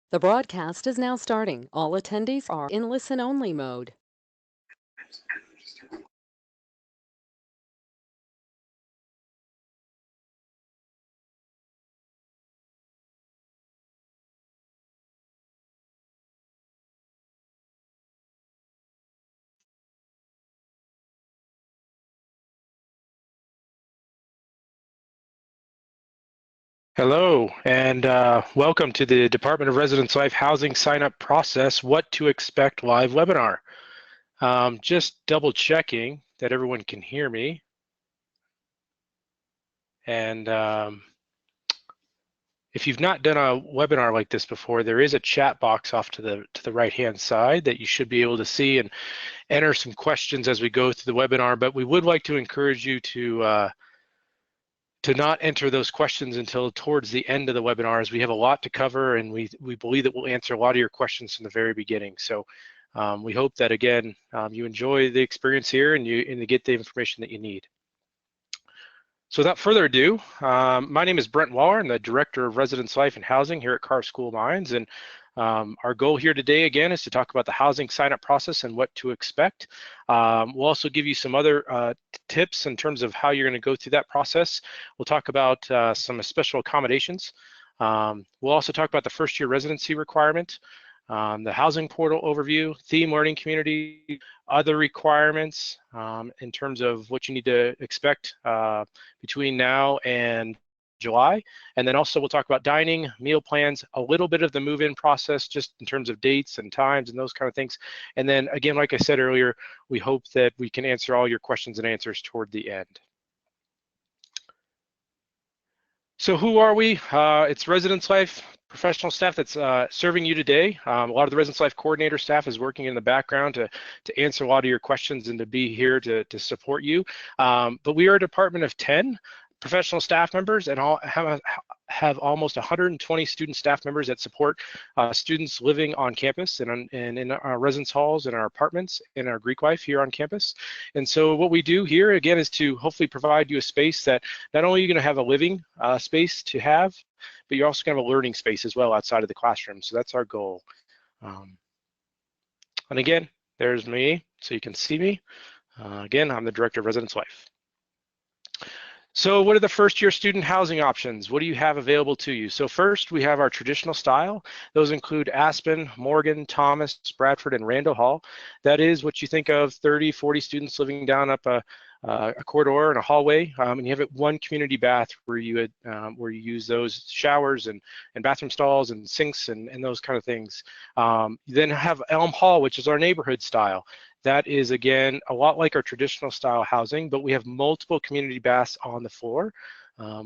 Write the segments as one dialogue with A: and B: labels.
A: The broadcast is now starting. All attendees are in listen-only mode.
B: Hello, and welcome to the Department of Residence Life Housing Sign-Up Process, What to Expect live webinar. Just double checking that everyone can hear me. And if you've not done a webinar like this before, there is a chat box off to the right-hand side that you should be able to see and enter some questions as we go through the webinar. But we would like to encourage you to not enter those questions until towards the end of the webinar, as we have a lot to cover, and we believe that we'll answer a lot of your questions from the very beginning. So we hope that, again, you enjoy the experience here and you get the information that you need. So without further ado, my name is Brent Waller. I'm the Director of Residence Life and Housing here at Carr School Mines, and our goal here today, again, is to talk about the housing sign-up process and what to expect. We'll also give you some other tips in terms of how you're going to go through that process. We'll talk about some special accommodations. We'll also talk about the first-year residency requirement, the housing portal overview, theme learning community, other requirements in terms of what you need to expect between now and July. And then also we'll talk about dining, meal plans, a little bit of the move-in process just in terms of dates and times and those kind of things. And then again, like I said earlier, we hope that we can answer all your questions and answers toward the end. So who are we? It's Residence Life professional staff that's serving you today. A lot of the Residence Life coordinator staff is working in the background to answer a lot of your questions and to be here to support you. But we are a department of 10 professional staff members and all have almost 120 student staff members that support students living on campus and in our residence halls and our apartments in our Greek life here on campus. And so what we do here, again, is to hopefully provide you a space that not only are you going to have a living space to have, but you're also going to have a learning space as well outside of the classroom. So that's our goal. And again, there's me, so you can see me. Again, I'm the Director of Residence Life. So what are the first year student housing options? What do you have available to you? So first, we have our traditional style. Those include Aspen, Morgan, Thomas, Bradford, and Randall Hall. That is what you think of 30, 40 students living down up a corridor and a hallway, and you have it one community bath where you use those showers and bathroom stalls and sinks and those kind of things. You then have Elm Hall, which is our neighborhood style. That is, again, a lot like our traditional style housing, but we have multiple community baths on the floor.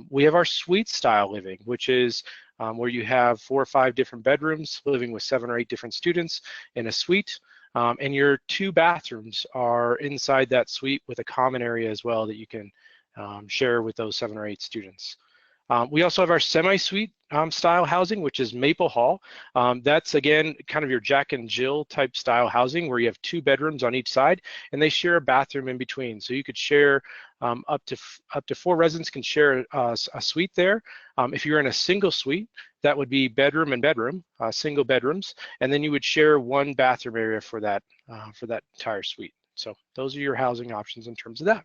B: We have our suite style living, which is where you have 4 or 5 different bedrooms living with 7 or 8 different students in a suite. And your 2 bathrooms are inside that suite with a common area as well that you can share with those 7 or 8 students. We also have our semi-suite style housing, which is Maple Hall. That's, again, kind of your Jack and Jill type style housing where you have 2 bedrooms on each side and they share a bathroom in between. So you could share up to 4 residents can share a suite there. If you're in a single suite, that would be bedroom and bedroom, single bedrooms, and then you would share 1 bathroom area for that entire suite. So those are your housing options in terms of that.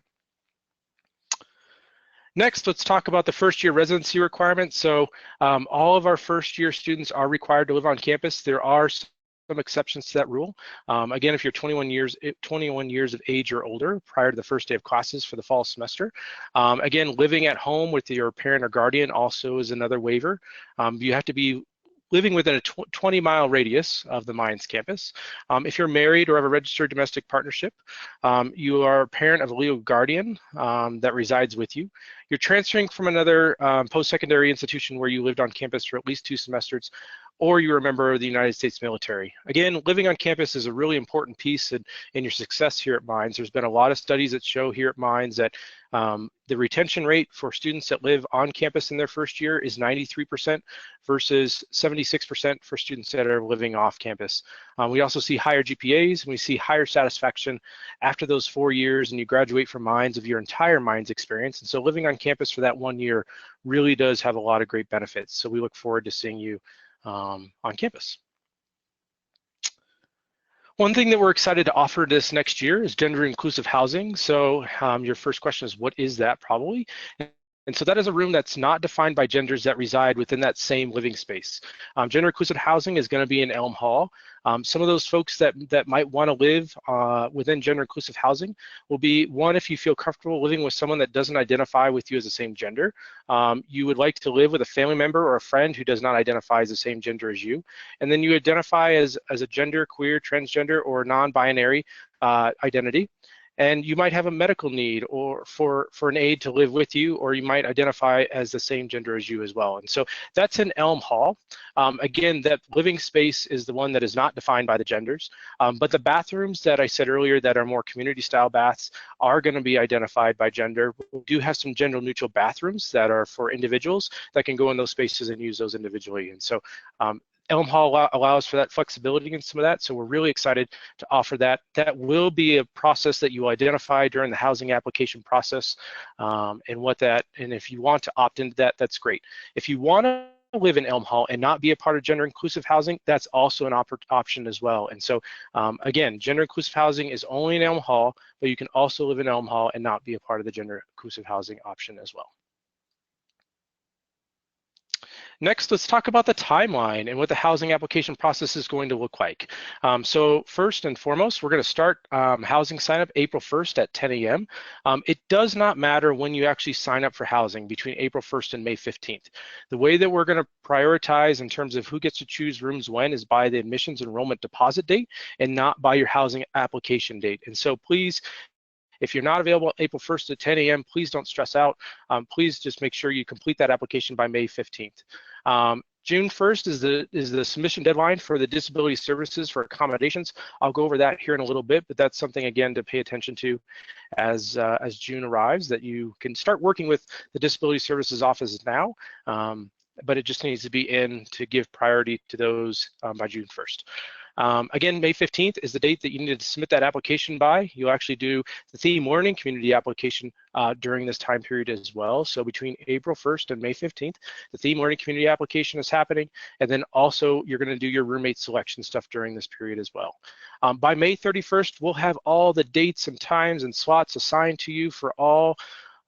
B: Next, let's talk about the first year residency requirements. So all of our first year students are required to live on campus. There are some exceptions to that rule. Again, if you're 21 years of age or older prior to the first day of classes for the fall semester. Again, living at home with your parent or guardian also is another waiver. You have to be living within a 20-mile radius of the Mines campus. If you're married or have a registered domestic partnership, you are a parent of a legal guardian that resides with you. You're transferring from another post-secondary institution where you lived on campus for at least 2 semesters, or you're a member of the United States military. Again, living on campus is a really important piece in your success here at Mines. There's been a lot of studies that show here at Mines that the retention rate for students that live on campus in their first year is 93% versus 76% for students that are living off campus. We also see higher GPAs and we see higher satisfaction after those 4 years and you graduate from Mines of your entire Mines experience. And so living on campus for that 1 year really does have a lot of great benefits. So we look forward to seeing you on campus. One thing that we're excited to offer this next year is gender inclusive housing. So your first question is, what is that probably? And so that is a room that's not defined by genders that reside within that same living space. Gender inclusive housing is going to be in Elm Hall. Some of those folks that might want to live within gender inclusive housing will be, one, if you feel comfortable living with someone that doesn't identify with you as the same gender. You would like to live with a family member or a friend who does not identify as the same gender as you. And then you identify as a gender, queer, transgender, or non-binary identity. And you might have a medical need or for an aide to live with you, or you might identify as the same gender as you as well. And so that's in Elm Hall. Again, that living space is the one that is not defined by the genders, but the bathrooms that I said earlier that are more community style baths are going to be identified by gender. We do have some gender neutral bathrooms that are for individuals that can go in those spaces and use those individually. And so Elm Hall allows for that flexibility and some of that, so we're really excited to offer that. That will be a process that you will identify during the housing application process, and if you want to opt into that, that's great. If you want to live in Elm Hall and not be a part of gender inclusive housing, that's also an option as well. And so again, gender inclusive housing is only in Elm Hall, but you can also live in Elm Hall and not be a part of the gender inclusive housing option as well. Next, let's talk about the timeline and what the housing application process is going to look like. So first and foremost, we're going to start housing sign up April 1st at 10 a.m. It does not matter when you actually sign up for housing between April 1st and May 15th. The way that we're going to prioritize in terms of who gets to choose rooms when is by the admissions enrollment deposit date and not by your housing application date. And so please, if you're not available April 1st at 10 a.m., please don't stress out. Please just make sure you complete that application by May 15th. June 1st is the submission deadline for the disability services for accommodations. I'll go over that here in a little bit, but that's something, again, to pay attention to as June arrives, that you can start working with the disability services office now, but it just needs to be in to give priority to those by June 1st. Again, May 15th is the date that you need to submit that application by. You'll actually do the theme learning community application during this time period as well. So between April 1st and May 15th, the theme learning community application is happening. And then also you're going to do your roommate selection stuff during this period as well. By May 31st, we'll have all the dates and times and slots assigned to you for all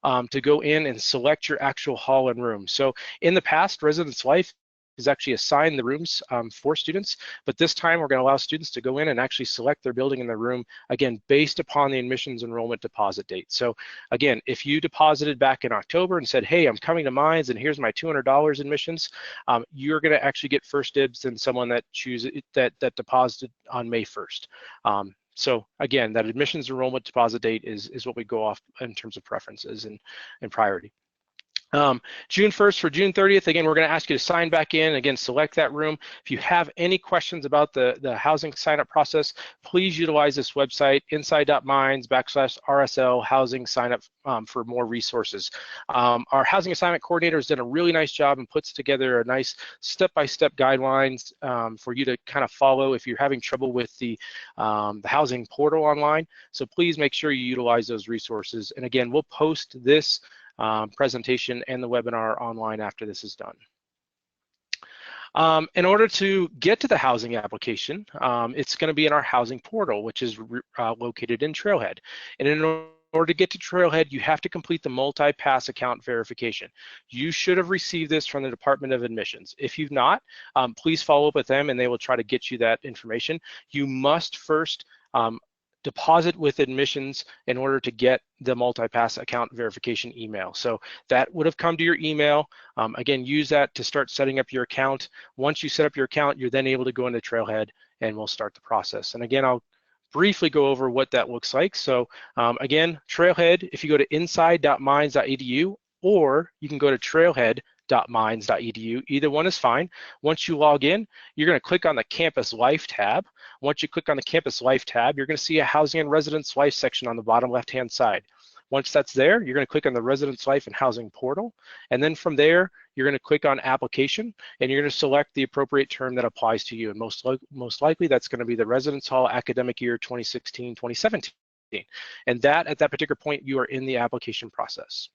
B: to go in and select your actual hall and room. So in the past, Residence Life is actually assigned the rooms for students, but this time we're going to allow students to go in and actually select their building and their room, again, based upon the admissions enrollment deposit date. So again, if you deposited back in October and said, hey, I'm coming to Mines and here's my $200 admissions, you're going to actually get first dibs than someone that that deposited on May 1st. So again, that admissions enrollment deposit date is what we go off in terms of preferences and priority. June 1st for June 30th, again, we're going to ask you to sign back in, again, select that room. If you have any questions about the housing sign-up process, please utilize this website, inside.mines/RSL housing sign-up for more resources. Our housing assignment coordinator has done a really nice job and puts together a nice step-by-step guidelines for you to kind of follow if you're having trouble with the housing portal online. So please make sure you utilize those resources. And again, we'll post this presentation and the webinar online after this is done. In order to get to the housing application, it's going to be in our housing portal, which is located in Trailhead. And in order to get to Trailhead, you have to complete the multi-pass account verification. You should have received this from the Department of Admissions. If you've not, please follow up with them and they will try to get you that information. You must first deposit with admissions in order to get the multi-pass account verification email. So that would have come to your email. Again, use that to start setting up your account. Once you set up your account, you're then able to go into Trailhead and we'll start the process. And again, I'll briefly go over what that looks like. So again, Trailhead, if you go to inside.mines.edu or you can go to trailhead.mines.edu, either one is fine. Once you log in, you're going to click on the Campus Life tab. Once you click on the Campus Life tab, you're going to see a Housing and Residence Life section on the bottom left-hand side. Once that's there, you're going to click on the Residence Life and Housing portal, and then from there, you're going to click on Application, and you're going to select the appropriate term that applies to you, and most likely that's going to be the Residence Hall academic year 2016-2017, and that at that particular point, you are in the application process.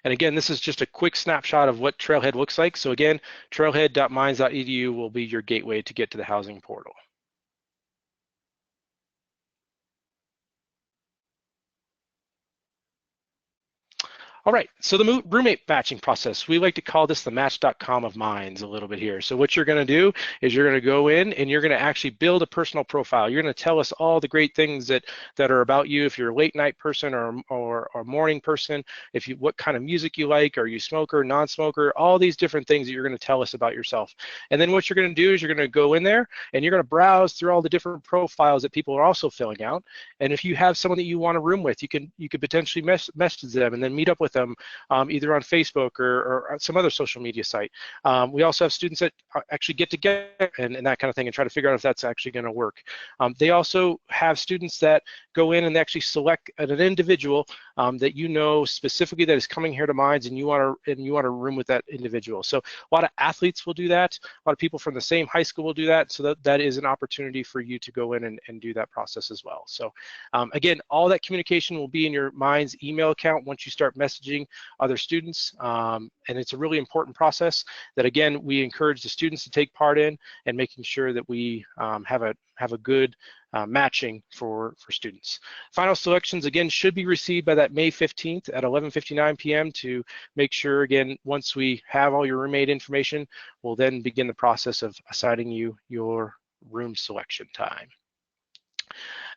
B: And again, this is just a quick snapshot of what Trailhead looks like. So again, trailhead.mines.edu will be your gateway to get to the housing portal. All right, so the roommate matching process, we like to call this the match.com of Minds a little bit here. So what you're gonna do is you're gonna go in and you're gonna actually build a personal profile. You're gonna tell us all the great things that are about you. If you're a late night person or a morning person, what kind of music you like, are you smoker, non-smoker, all these different things that you're gonna tell us about yourself. And then what you're gonna do is you're gonna go in there and you're gonna browse through all the different profiles that people are also filling out. And if you have someone that you want to room with, you could potentially message them and then meet up with them either on Facebook or some other social media site. We also have students that actually get together and that kind of thing and try to figure out if that's actually going to work. They also have students that go in and they actually select an individual that you know specifically that is coming here to Minds, and you want to room with that individual. So a lot of athletes will do that. A lot of people from the same high school will do that. So that is an opportunity for you to go in and do that process as well. So again, all that communication will be in your Minds email account once you start messaging other students, and it's a really important process that, again, we encourage the students to take part in, and making sure that we have a good matching for students. Final selections, again, should be received by that May 15th at 11:59 p.m. to make sure, again, once we have all your roommate information, we'll then begin the process of assigning you your room selection time.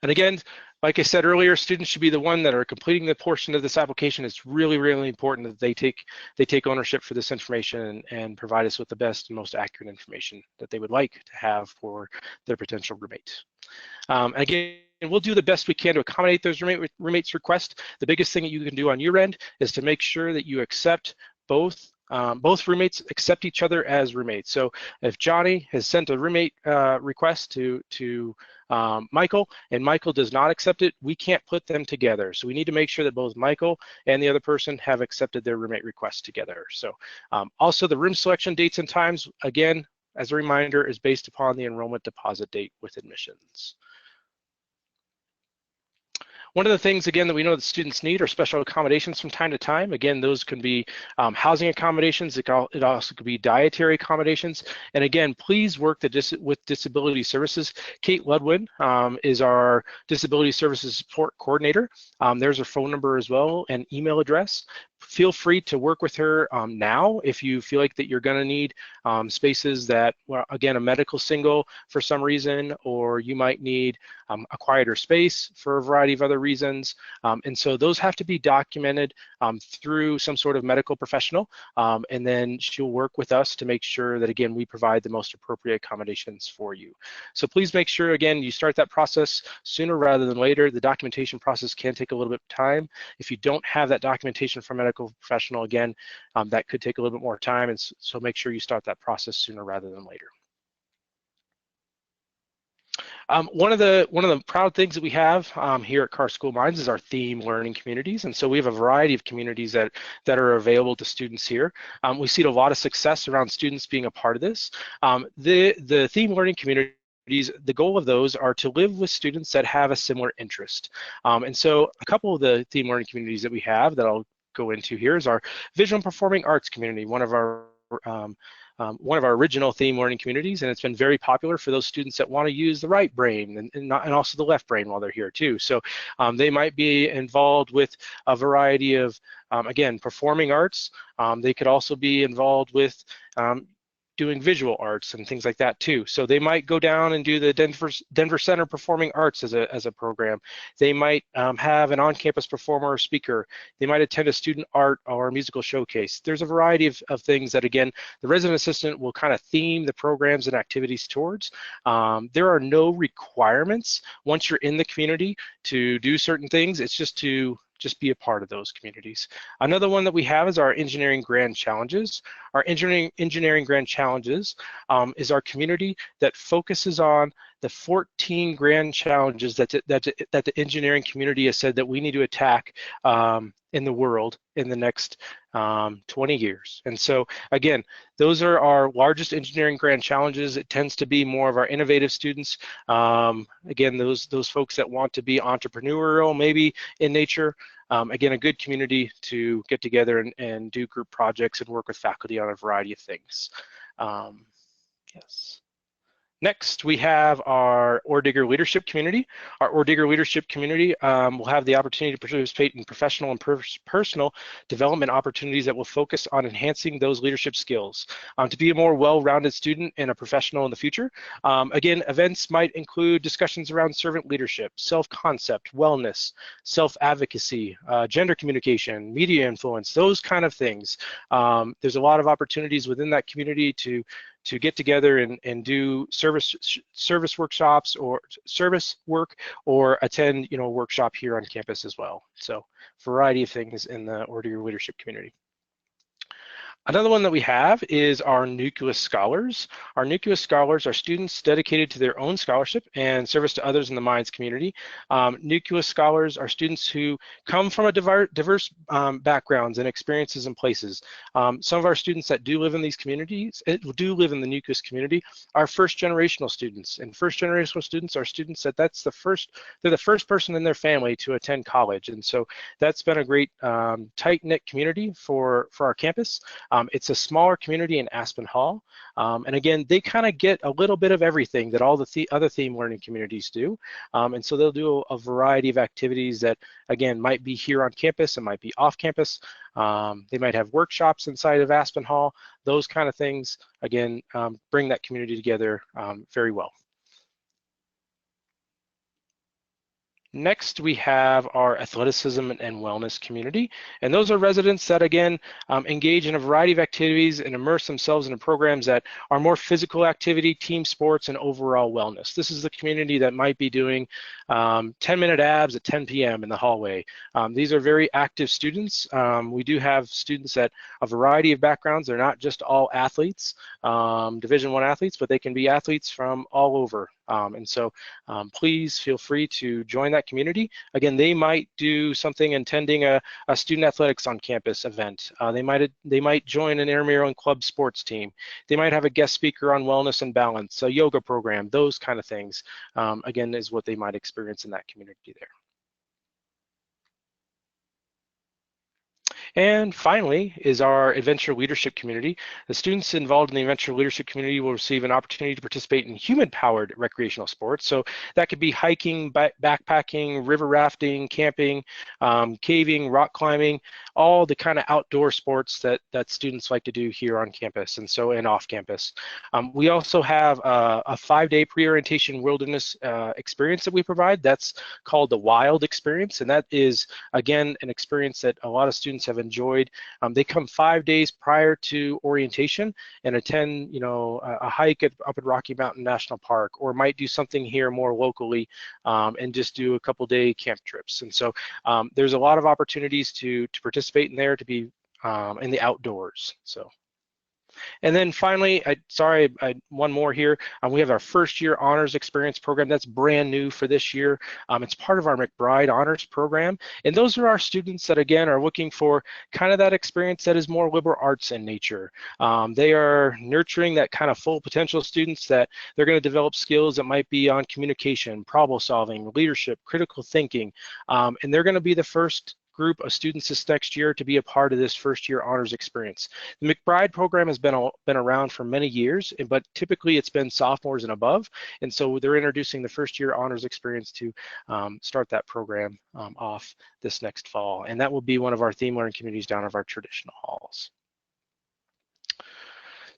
B: And again, like I said earlier, students should be the one that are completing the portion of this application. It's really, really important that they take ownership for this information and provide us with the best and most accurate information that they would like to have for their potential roommate. Again, we'll do the best we can to accommodate those roommates' requests. The biggest thing that you can do on your end is to make sure that you accept both roommates accept each other as roommates. So if Johnny has sent a roommate request to Michael, and Michael does not accept it, we can't put them together. So we need to make sure that both Michael and the other person have accepted their roommate request together. So also the room selection dates and times, again, as a reminder, is based upon the enrollment deposit date with admissions. One of the things, again, that we know that students need are special accommodations from time to time. Again, those can be housing accommodations. It also could be dietary accommodations. And again, please work with Disability Services. Kate Ludwin is our Disability Services Support Coordinator. There's her phone number as well and email address. Feel free to work with her now if you feel like that you're going to need spaces that, well, again, a medical single for some reason, or you might need a quieter space for a variety of other reasons. And so those have to be documented through some sort of medical professional, and then she'll work with us to make sure that, again, we provide the most appropriate accommodations for you. So please make sure, again, you start that process sooner rather than later. The documentation process can take a little bit of time. If you don't have that documentation from a medical professional, again, that could take a little bit more time, and so make sure you start that process sooner rather than later. One of the proud things that we have here at Carr School Minds is our theme learning communities, and so we have a variety of communities that are available to students here. We see a lot of success around students being a part of this. The theme learning community, the goal of those are to live with students that have a similar interest. And so a couple of the theme learning communities that we have that I'll go into here is our visual and performing arts community, one of our original theme learning communities, and it's been very popular for those students that want to use the right brain and also the left brain while they're here too. So they might be involved with a variety of, again, performing arts. They could also be involved with doing visual arts and things like that too. So they might go down and do the Denver Center Performing Arts as a program. They might have an on-campus performer or speaker. They might attend a student art or musical showcase. There's a variety of things that, again, the resident assistant will kind of theme the programs and activities towards. There are no requirements once you're in the community to do certain things. It's just to be a part of those communities. Another one that we have is our Engineering Grand Challenges. Our Engineering Grand Challenges is our community that focuses on the 14 grand challenges that the engineering community has said that we need to attack in the world in the next 20 years. And so again, those are our largest engineering grant challenges. It tends to be more of our innovative students. Again, those folks that want to be entrepreneurial maybe in nature. Again, a good community to get together and do group projects and work with faculty on a variety of things. Yes. Next, we have our Digger Leadership Community. Our Digger Leadership Community will have the opportunity to participate in professional and personal development opportunities that will focus on enhancing those leadership skills. To be a more well-rounded student and a professional in the future, again, events might include discussions around servant leadership, self-concept, wellness, self-advocacy, gender communication, media influence, those kind of things. There's a lot of opportunities within that community to get together and do service workshops or service work, or attend a workshop here on campus as well. So variety of things in the Order Leadership community. Another one that we have is our Nucleus Scholars. Our Nucleus Scholars are students dedicated to their own scholarship and service to others in the Mines community. Nucleus Scholars are students who come from a diverse backgrounds and experiences and places. Some of our students that do live in these communities, do live in the Nucleus community, are first generational students. And first generational students are students that they're the first person in their family to attend college. And so that's been a great tight-knit community for our campus. It's a smaller community in Aspen Hall, and again, they kind of get a little bit of everything that all the other theme learning communities do, and so they'll do a variety of activities that, again, might be here on campus and might be off campus. They might have workshops inside of Aspen Hall. Those kind of things, again, bring that community together very well. Next, we have our athleticism and wellness community. And those are residents that, again, engage in a variety of activities and immerse themselves in programs that are more physical activity, team sports, and overall wellness. This is the community that might be doing 10-minute abs at 10 p.m. in the hallway. These are very active students. We do have students at a variety of backgrounds. They're not just all athletes, Division I athletes, but they can be athletes from all over. And so please feel free to join that community. Again, they might do something attending a student athletics on campus event. They might join an intramural and club sports team. They might have a guest speaker on wellness and balance, a yoga program, those kind of things, again, is what they might experience in that community there. And finally is our Adventure Leadership Community. The students involved in the Adventure Leadership Community will receive an opportunity to participate in human-powered recreational sports. So that could be hiking, backpacking, river rafting, camping, caving, rock climbing, all the kind of outdoor sports that students like to do here on campus and off campus. We also have a 5-day pre-orientation wilderness experience that we provide. That's called the Wild Experience, and that is, again, an experience that a lot of students have enjoyed. They come 5 days prior to orientation and attend, a hike up at Rocky Mountain National Park, or might do something here more locally and just do a couple-day camp trips. And so there's a lot of opportunities to participate in there, to be in the outdoors. So. And then finally, one more here. We have our first year honors experience program. That's brand new for this year. It's part of our McBride honors program. And those are our students that, again, are looking for kind of that experience that is more liberal arts in nature. They are nurturing that kind of full potential students that they're going to develop skills that might be on communication, problem solving, leadership, critical thinking. And they're going to be the first group of students this next year to be a part of this first year honors experience. The McBride program has been around for many years, but typically it's been sophomores and above, and so they're introducing the first year honors experience to start that program off this next fall, and that will be one of our theme learning communities down of our traditional halls.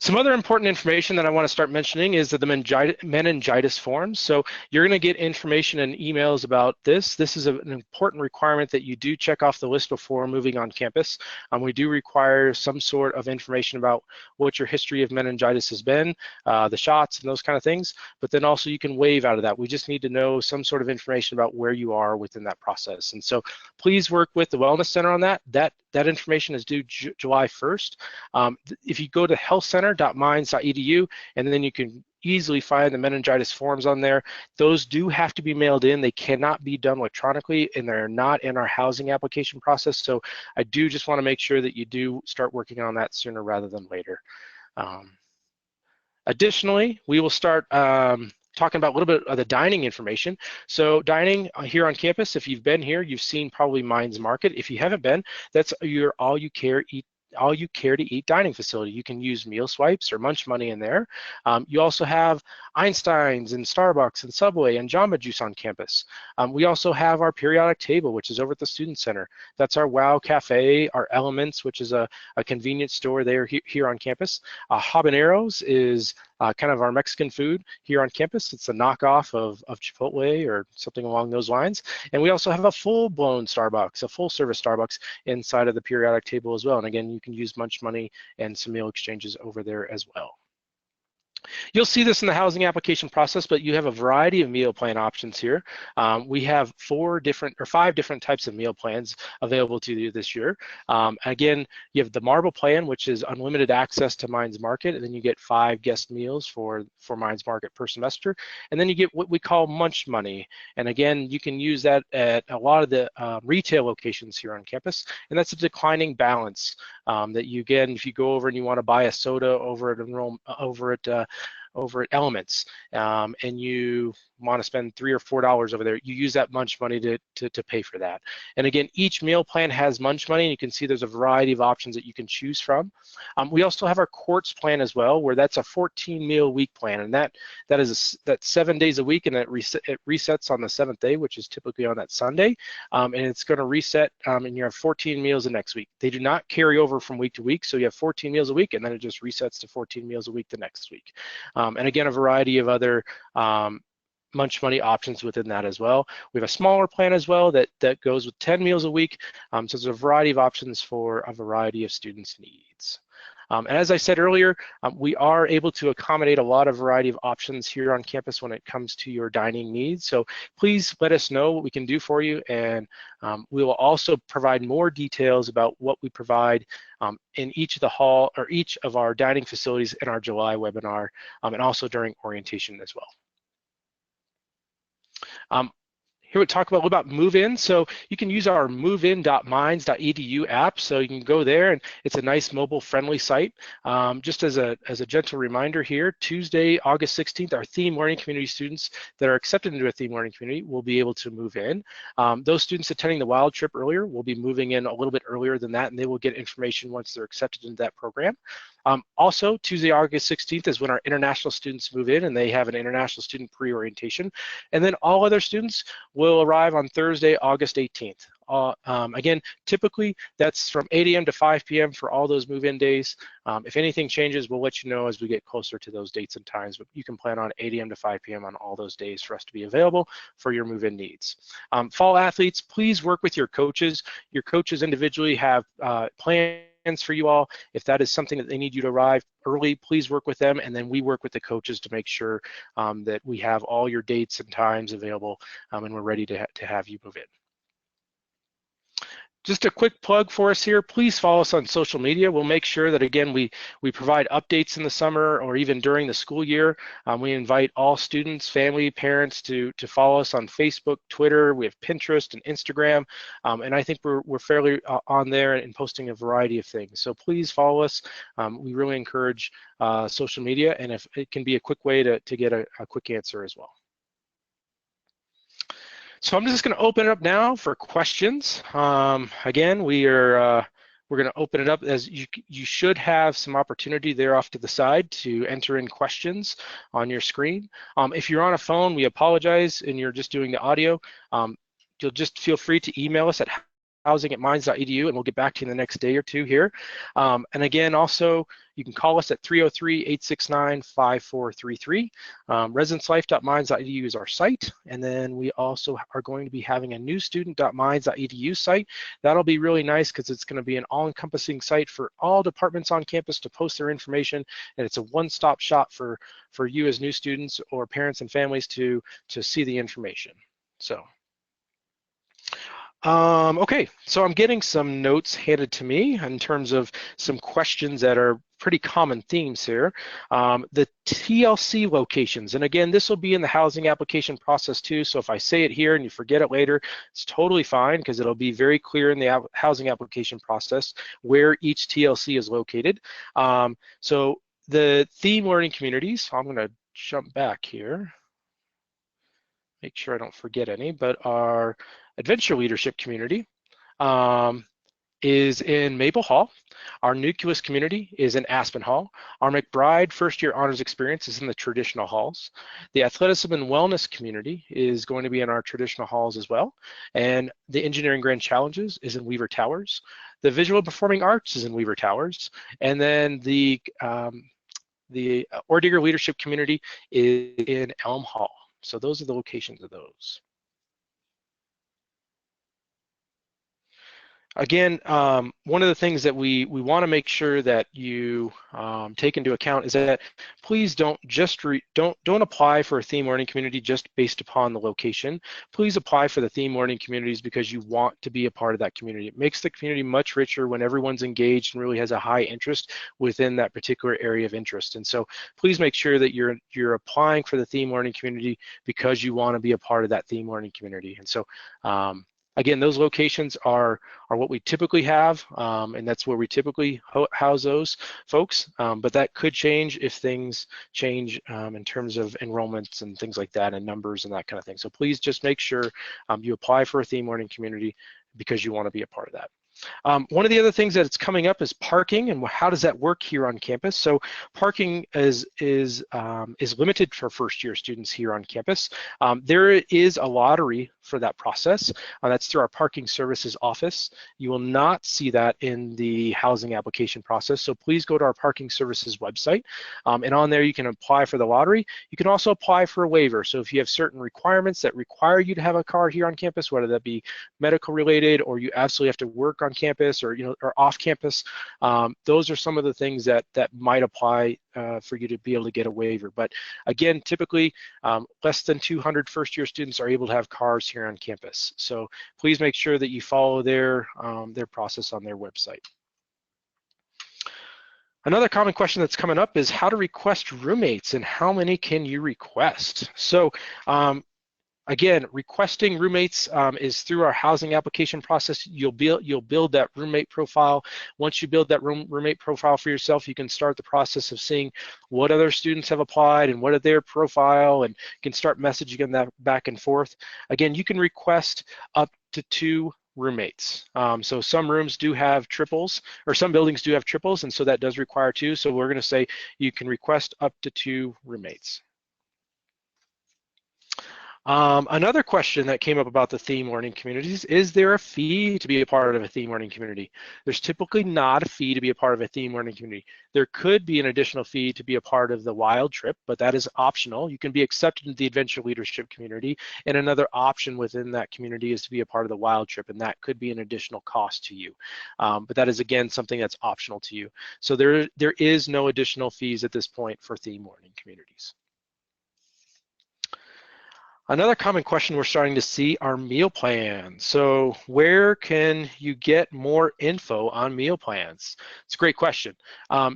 B: Some other important information that I want to start mentioning is that the meningitis forms. So you're going to get information and emails about this. This is an important requirement that you do check off the list before moving on campus. We do require some sort of information about what your history of meningitis has been, the shots and those kind of things, but then also you can waive out of that. We just need to know some sort of information about where you are within that process. And so please work with the Wellness Center on that. That information is due July 1st. If you go to healthcenter.mines.edu, and then you can easily find the meningitis forms on there. Those do have to be mailed in. They cannot be done electronically, and they're not in our housing application process. So I do just want to make sure that you do start working on that sooner rather than later. Additionally, we will start talking about a little bit of the dining information. So dining here on campus, if you've been here, you've seen probably Mines Market. If you haven't been, that's your all you care to eat dining facility. You can use meal swipes or munch money in there. You also have Einstein's and Starbucks and Subway and Jamba Juice on campus. We also have our periodic table, which is over at the Student Center. That's our Wow Cafe, our Elements, which is a convenience store there here on campus. Habaneros is kind of our Mexican food here on campus. It's a knockoff of Chipotle or something along those lines. And we also have a full-blown Starbucks, a full-service Starbucks inside of the periodic table as well. And again, you can use munch money and some meal exchanges over there as well. You'll see this in the housing application process, but you have a variety of meal plan options here. We have 5 different types of meal plans available to you this year. Again, you have the Marble plan, which is unlimited access to Mines Market, and then you get 5 guest meals for Mines Market per semester. And then you get what we call munch money. And again, you can use that at a lot of the retail locations here on campus, and that's a declining balance that you get if you go over and you want to buy a soda over at Elements, and you want to spend $3 or $4 over there, you use that munch money to pay for that. And again, each meal plan has munch money, and you can see there's a variety of options that you can choose from. We also have our Quartz plan as well, where that's a 14-meal week plan, and that's 7 days a week, and it resets on the 7th day, which is typically on that Sunday, and it's going to reset, and you have 14 meals the next week. They do not carry over from week to week, so you have 14 meals a week, and then it just resets to 14 meals a week the next week. And again, a variety of other munch money options within that as well. We have a smaller plan as well that goes with 10 meals a week. So there's a variety of options for a variety of students' needs. And as I said earlier, we are able to accommodate a lot of variety of options here on campus when it comes to your dining needs. So please let us know what we can do for you, and we will also provide more details about what we provide in each of our dining facilities in our July webinar, and also during orientation as well. Here we talk a little about move-in. So you can use our movein.mines.edu app. So you can go there, and it's a nice mobile-friendly site. Just as a gentle reminder here, Tuesday, August 16th, our theme learning community students that are accepted into a theme learning community will be able to move in. Those students attending the wild trip earlier will be moving in a little bit earlier than that, and they will get information once they're accepted into that program. Also, Tuesday, August 16th is when our international students move in, and they have an international student pre-orientation. And then all other students will arrive on Thursday, August 18th. Again, typically that's from 8 a.m. to 5 p.m. for all those move-in days. If anything changes, we'll let you know as we get closer to those dates and times, but you can plan on 8 a.m. to 5 p.m. on all those days for us to be available for your move-in needs. Fall athletes, please work with your coaches. Your coaches individually have plans for you all. If that is something that they need you to arrive early, please work with them, and then we work with the coaches to make sure that we have all your dates and times available, and we're ready to have you move in. Just a quick plug for us here, please follow us on social media. We'll make sure that, again, we provide updates in the summer or even during the school year. We invite all students, family, parents to follow us on Facebook, Twitter. We have Pinterest and Instagram, and I think we're fairly on there and posting a variety of things. So please follow us. We really encourage social media, and if it can be a quick way to get a quick answer as well. So I'm just going to open it up now for questions. Again, we're going to open it up as you should have some opportunity there off to the side to enter in questions on your screen. If you're on a phone, we apologize, and you're just doing the audio. You'll just feel free to email us at housing@mines.edu, and we'll get back to you in the next day or two here. And again, also, you can call us at 303-869-5433. residencelife.mines.edu is our site, and then we also are going to be having a new student.mines.edu site. That'll be really nice because it's going to be an all-encompassing site for all departments on campus to post their information, and it's a one-stop shop for you as new students or parents and families to see the information. So. Okay, so I'm getting some notes handed to me in terms of some questions that are pretty common themes here. The TLC locations, and again, this will be in the housing application process too, so if I say it here and you forget it later, it's totally fine because it'll be very clear in the housing application process where each TLC is located. So the theme learning communities, I'm going to jump back here, make sure I don't forget any, but our adventure leadership community is in Maple Hall. Our Nucleus community is in Aspen Hall. Our McBride first year honors experience is in the traditional halls. The athleticism and wellness community is going to be in our traditional halls as well. And the engineering grand challenges is in Weaver Towers. The visual and performing arts is in Weaver Towers. And then the Ordigger leadership community is in Elm Hall. So those are the locations of those. Again, one of the things that we want to make sure that you take into account is that please don't apply for a theme learning community just based upon the location. Please apply for the theme learning communities because you want to be a part of that community. It makes the community much richer when everyone's engaged and really has a high interest within that particular area of interest. And so please make sure that you're applying for the theme learning community because you want to be a part of that theme learning community. And so again, those locations are what we typically have, and that's where we typically house those folks, but that could change if things change in terms of enrollments and things like that and numbers and that kind of thing. So please just make sure you apply for a theme learning community because you want to be a part of that. One of the other things that's coming up is parking, and how does that work here on campus? So parking is limited for first-year students here on campus. There is a lottery for that process. That's through our parking services office. You will not see that in the housing application process, so please go to our parking services website, and on there you can apply for the lottery. You can also apply for a waiver, so if you have certain requirements that require you to have a car here on campus, whether that be medical related or you absolutely have to work on campus or or off campus, those are some of the things that might apply for you to be able to get a waiver. But again, typically less than 200 first-year students are able to have cars here on campus. So please make sure that you follow their process on their website. Another common question that's coming up is how to request roommates and how many can you request? So again, requesting roommates is through our housing application process. You'll build that roommate profile. Once you build that roommate profile for yourself, you can start the process of seeing what other students have applied and what are their profile, and you can start messaging them back and forth. Again, you can request up to 2 roommates. So some rooms do have triples, or some buildings do have triples, and so that does require 2. So we're going to say you can request up to 2 roommates. Another question that came up about the theme learning communities, is there a fee to be a part of a theme learning community? There's typically not a fee to be a part of a theme learning community. There could be an additional fee to be a part of the wild trip, but that is optional. You can be accepted into the adventure leadership community, and another option within that community is to be a part of the wild trip, and that could be an additional cost to you. But that is, again, something that's optional to you. So there is no additional fees at this point for theme learning communities. Another common question we're starting to see are meal plans. So where can you get more info on meal plans? It's a great question.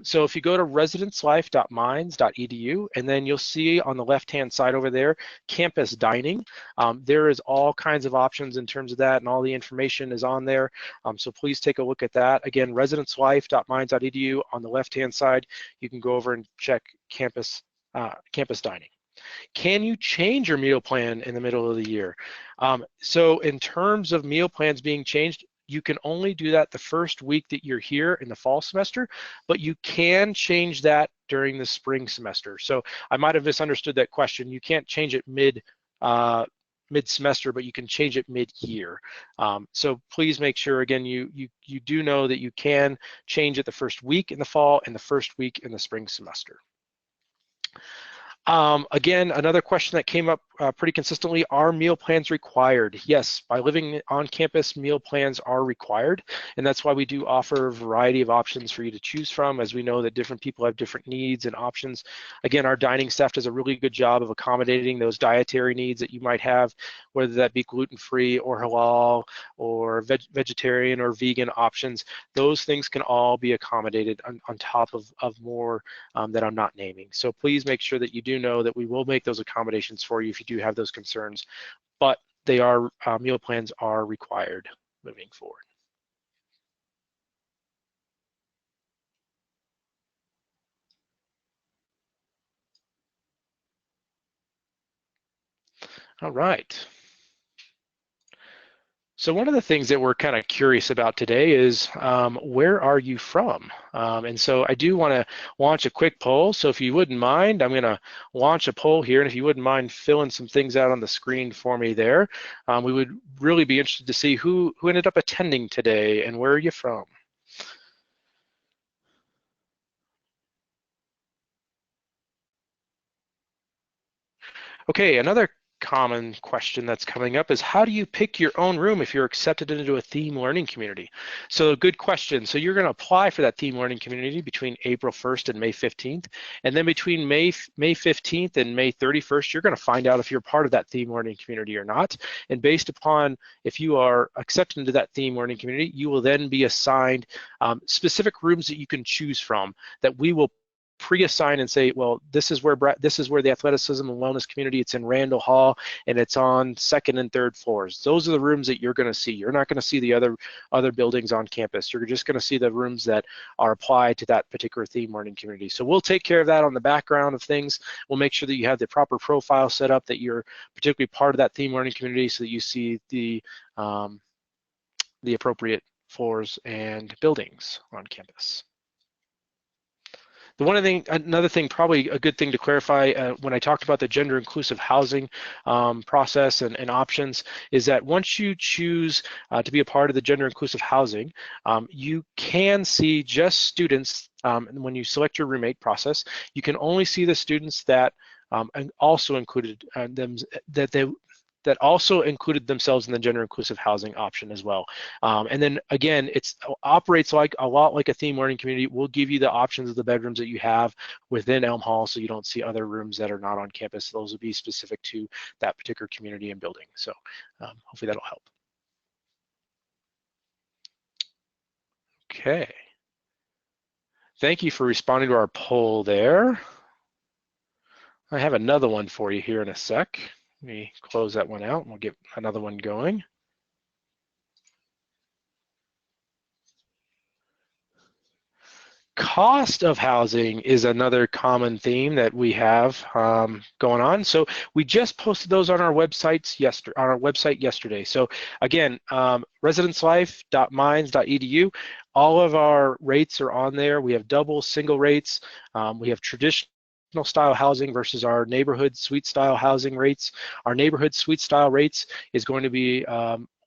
B: So if you go to residencelife.mines.edu, and then you'll see on the left-hand side over there, campus dining. There is all kinds of options in terms of that, and all the information is on there. So please take a look at that. Again, residencelife.mines.edu. On the left-hand side, you can go over and check campus dining. Can you change your meal plan in the middle of the year? So in terms of meal plans being changed, you can only do that the first week that you're here in the fall semester, but you can change that during the spring semester. So I might have misunderstood that question. You can't change it mid-semester, but you can change it mid-year. So please make sure, again, you do know that you can change it the first week in the fall and the first week in the spring semester. Again, another question that came up pretty consistently, are meal plans required? Yes, by living on campus, meal plans are required, and that's why we do offer a variety of options for you to choose from, as we know that different people have different needs and options. Again, our dining staff does a really good job of accommodating those dietary needs that you might have, whether that be gluten-free or halal or vegetarian or vegan options. Those things can all be accommodated on top of more that I'm not naming. So please make sure that you do know that we will make those accommodations for you if you do have those concerns, but they are meal plans are required moving forward. All right. So one of the things that we're kind of curious about today is where are you from? And so I do want to launch a quick poll. So if you wouldn't mind, I'm going to launch a poll here. And if you wouldn't mind filling some things out on the screen for me there, we would really be interested to see who ended up attending today and where are you from? Okay, another common question that's coming up is how do you pick your own room if you're accepted into a theme learning community? So good question. So you're going to apply for that theme learning community between April 1st and May 15th. And then between May 15th and May 31st, you're going to find out if you're part of that theme learning community or not. And based upon if you are accepted into that theme learning community, you will then be assigned specific rooms that you can choose from that we will pre-assign and say, well, this is where the athleticism and wellness community. It's in Randall Hall, and it's on second and third floors. Those are the rooms that you're going to see. You're not going to see the other buildings on campus. You're just going to see the rooms that are applied to that particular theme learning community. So we'll take care of that on the background of things. We'll make sure that you have the proper profile set up, that you're particularly part of that theme learning community, so that you see the appropriate floors and buildings on campus. Another thing, probably a good thing to clarify when I talked about the gender inclusive housing process and options, is that once you choose to be a part of the gender inclusive housing, you can see just students, when you select your roommate process, you can only see the students that also included that also included themselves in the gender inclusive housing option as well. And then again, it operates like a lot like a theme learning community. We'll give you the options of the bedrooms that you have within Elm Hall, so you don't see other rooms that are not on campus. Those will be specific to that particular community and building. So hopefully that'll help. Okay. Thank you for responding to our poll there. I have another one for you here in a sec. Let me close that one out and we'll get another one going. Cost of housing is another common theme that we have going on. So we just posted those on our website yesterday. So again, residencelife.mines.edu. All of our rates are on there. We have double, single rates. We have traditional style housing versus our neighborhood suite style housing rates. Our neighborhood suite style rates is going to be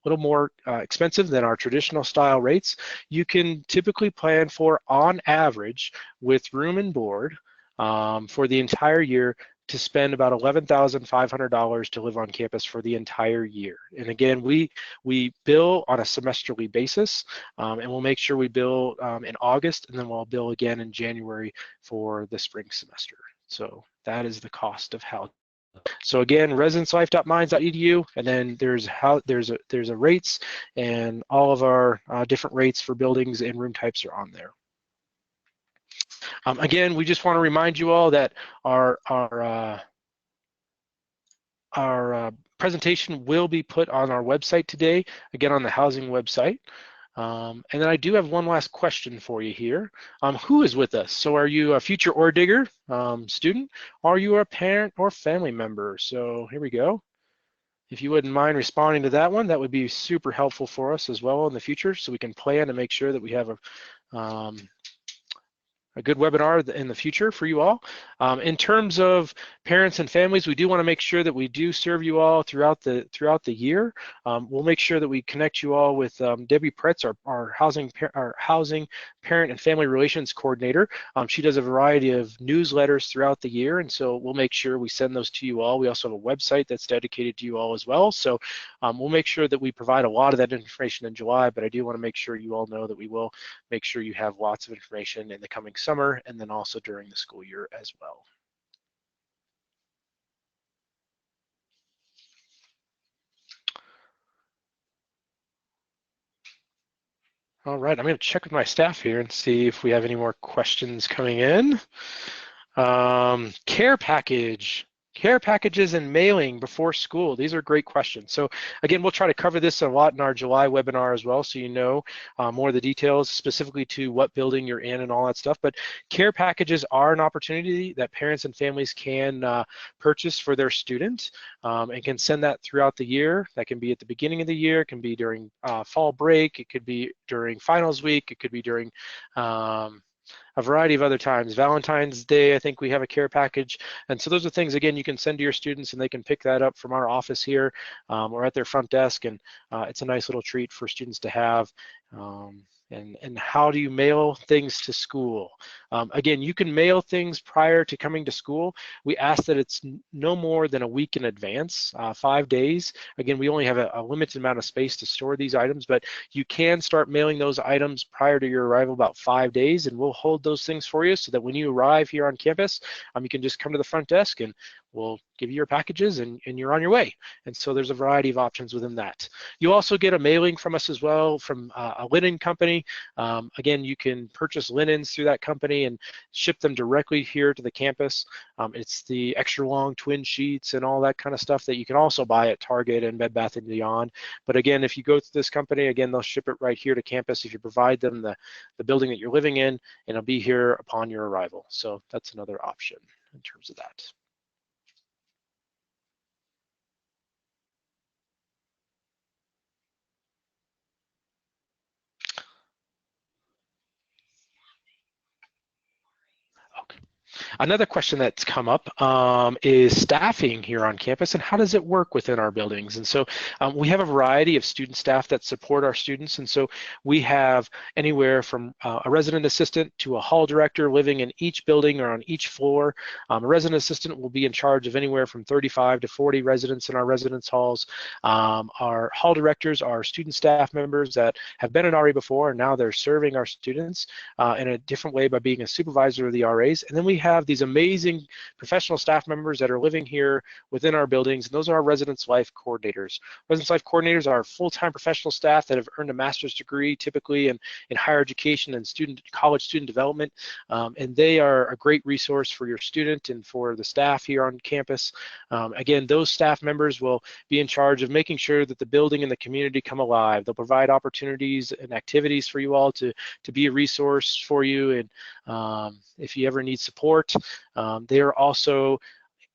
B: little more expensive than our traditional style rates. You can typically plan for, on average, with room and board for the entire year, to spend about $11,500 to live on campus for the entire year. And again, we bill on a semesterly basis, and we'll make sure we bill in August, and then we'll bill again in January for the spring semester. So that is the cost of housing. So again, residencelife.mines.edu, and then there's a rates, and all of our different rates for buildings and room types are on there. Again, we just want to remind you all that our presentation will be put on our website today, again on the housing website. And then I do have one last question for you here. Who is with us? So are you a future Ore Digger student? Are you a parent or family member? So here we go. If you wouldn't mind responding to that one, that would be super helpful for us as well in the future, so we can plan to make sure that we have a good webinar in the future for you all. In terms of parents and families, we do want to make sure that we do serve you all throughout the year. We'll make sure that we connect you all with Debbie Pretz, our housing Parent and Family Relations Coordinator. She does a variety of newsletters throughout the year, and so we'll make sure we send those to you all. We also have a website that's dedicated to you all as well. So we'll make sure that we provide a lot of that information in July, but I do want to make sure you all know that we will make sure you have lots of information in the coming summer and then also during the school year as well. All right, I'm going to check with my staff here and see if we have any more questions coming in. Care package. Care packages and mailing before school. These are great questions. So again, we'll try to cover this a lot in our July webinar as well, so you know more of the details specifically to what building you're in and all that stuff. But care packages are an opportunity that parents and families can purchase for their student and can send that throughout the year. That can be at the beginning of the year, it can be during fall break, it could be during finals week, it could be during a variety of other times. Valentine's Day, I think we have a care package. And so those are things, again, you can send to your students and they can pick that up from our office here or at their front desk. And it's a nice little treat for students to have. And how do you mail things to school? Again, you can mail things prior to coming to school. We ask that it's no more than a week in advance, 5 days. Again, we only have a limited amount of space to store these items, but you can start mailing those items prior to your arrival about 5 days, and we'll hold those things for you so that when you arrive here on campus, you can just come to the front desk and we'll give you your packages and you're on your way. And so there's a variety of options within that. You also get a mailing from us as well from a linen company. Again, you can purchase linens through that company and ship them directly here to the campus. It's the extra long twin sheets and all that kind of stuff that you can also buy at Target and Bed Bath & Beyond. But again, if you go to this company, again, they'll ship it right here to campus if you provide them the building that you're living in, and it'll be here upon your arrival. So that's another option in terms of that. Okay. Another question that's come up is staffing here on campus and how does it work within our buildings? And so we have a variety of student staff that support our students, and so we have anywhere from a resident assistant to a hall director living in each building or on each floor. A resident assistant will be in charge of anywhere from 35 to 40 residents in our residence halls. Our hall directors are student staff members that have been an RA before, and now they're serving our students in a different way by being a supervisor of the RAs. And then we have these amazing professional staff members that are living here within our buildings, and those are our residence life coordinators. Residence life coordinators are full-time professional staff that have earned a master's degree, typically in higher education and college student development, and they are a great resource for your student and for the staff here on campus. Again, those staff members will be in charge of making sure that the building and the community come alive. They'll provide opportunities and activities for you all to be a resource for you, and if you ever need support. They are also,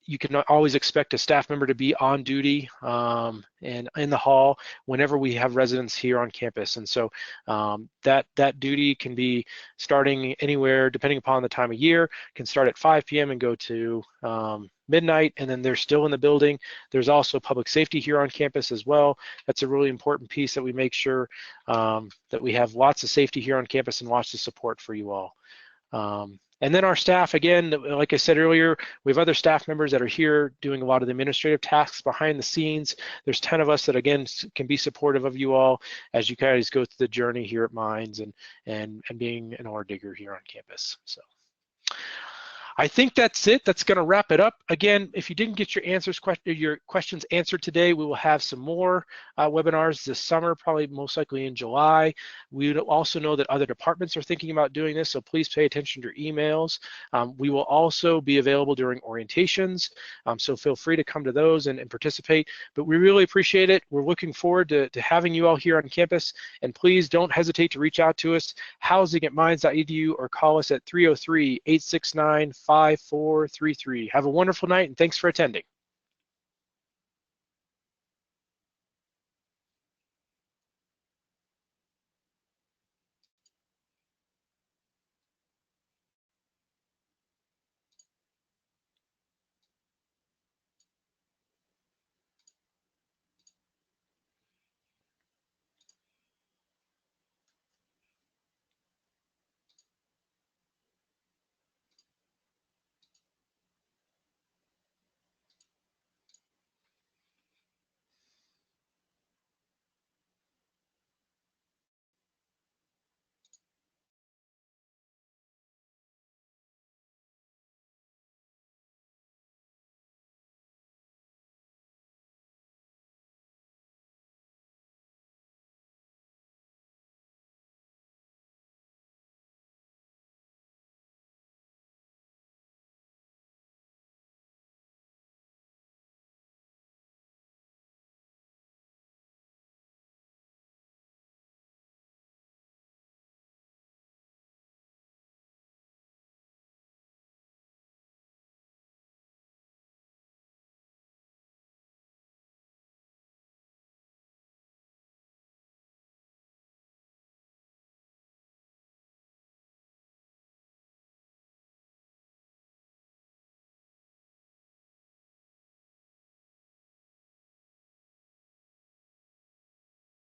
B: you can always expect a staff member to be on duty and in the hall whenever we have residents here on campus. And so that duty can be starting anywhere, depending upon the time of year, can start at 5 p.m. and go to midnight, and then they're still in the building. There's also public safety here on campus as well. That's a really important piece that we make sure that we have lots of safety here on campus and lots of support for you all. And then our staff, again, like I said earlier, we have other staff members that are here doing a lot of the administrative tasks behind the scenes. There's 10 of us that, again, can be supportive of you all as you guys go through the journey here at Mines and being an ore digger here on campus. So I think that's it. That's going to wrap it up. Again, if you didn't get your questions answered today, we will have some more webinars this summer, probably most likely in July. We also know that other departments are thinking about doing this, so please pay attention to your emails. We will also be available during orientations, so feel free to come to those and participate. But we really appreciate it. We're looking forward to having you all here on campus, and please don't hesitate to reach out to us, housing@mines.edu, or call us at 303-869-5433. Have a wonderful night, and thanks for attending.